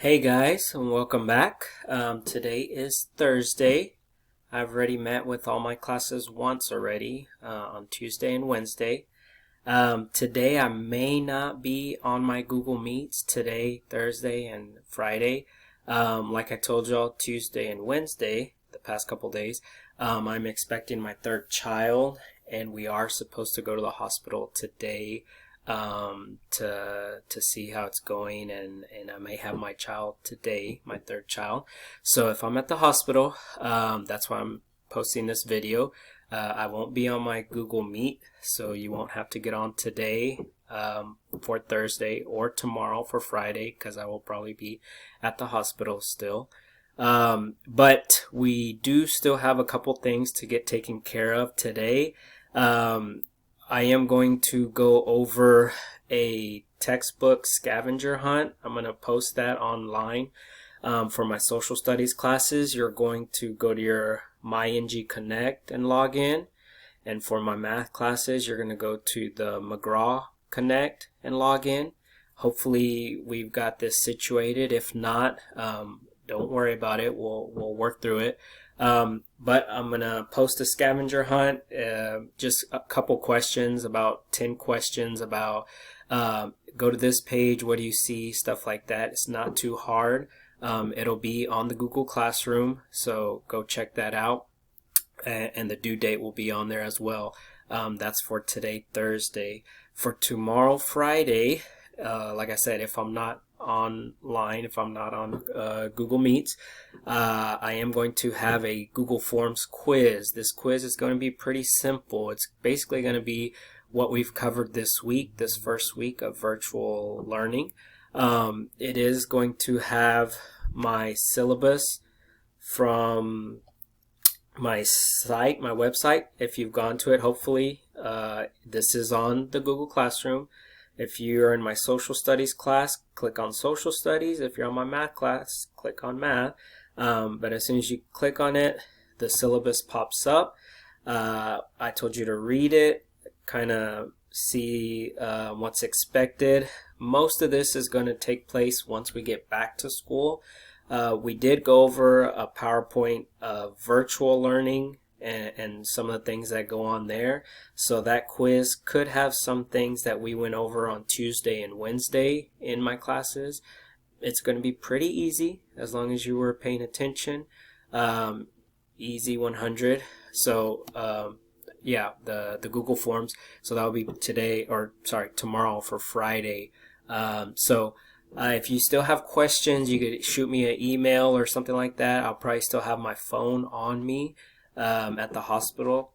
Hey guys, and welcome back. Today is Thursday. I've already met with all my classes once already on Tuesday and Wednesday. Today I may not be on my Google Meets today, Thursday, and Friday. Like I told y'all, Tuesday and Wednesday, the past couple days, I'm expecting my third child, and we are supposed to go to the hospital today to see how it's going, and I may have my child today, my third child. So if I'm at the hospital, that's why I'm posting this video. I won't be on my Google Meet, so you won't have to get on today for Thursday or tomorrow for Friday, because I will probably be at the hospital still. But we do still have a couple things to get taken care of today. I am going to go over a textbook scavenger hunt. I'm going to post that online for my social studies classes. You're going to go to your MyNG Connect and log in. And for my math classes, you're going to go to the McGraw Connect and log in. Hopefully we've got this situated. If not, don't worry about it. We'll work through it. But I'm going to post a scavenger hunt, just a couple questions, about 10 questions about, go to this page, what do you see, stuff like that. It's not too hard. It'll be on the Google Classroom, so go check that out. And the due date will be on there as well. That's for today, Thursday. For tomorrow, Friday, like I said, if I'm not online, if I'm not on Google Meets, I am going to have a Google Forms quiz. This quiz is going to be pretty simple. It's basically going to be what we've covered this week, this first week of virtual learning. It is going to have my syllabus from my site, my website. If you've gone to it, hopefully this is on the Google Classroom. If you're in my social studies class, click on social studies. If you're on my math class, click on math. But as soon as you click on it, the syllabus pops up. I told you to read it, kind of see what's expected. Most of this is going to take place once we get back to school. We did go over a PowerPoint of virtual learning and some of the things that go on there. So that quiz could have some things that we went over on Tuesday and Wednesday in my classes. It's going to be pretty easy as long as you were paying attention. Easy 100. So yeah, the Google Forms. So that will be tomorrow for Friday. If you still have questions, you could shoot me an email or something like that. I'll probably still have my phone on me at the hospital,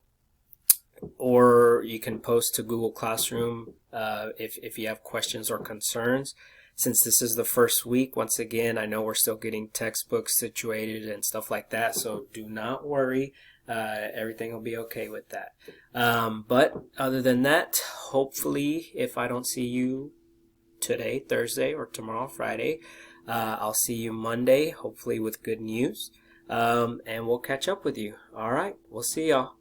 or you can post to Google Classroom if you have questions or concerns. Since this is the first week, once again, I know we're still getting textbooks situated and stuff like that, so do not worry. Everything will be okay with that. But other than that, hopefully, if I don't see you today, Thursday, or tomorrow, Friday, I'll see you Monday, hopefully with good news. And we'll catch up with you. All right, we'll see y'all.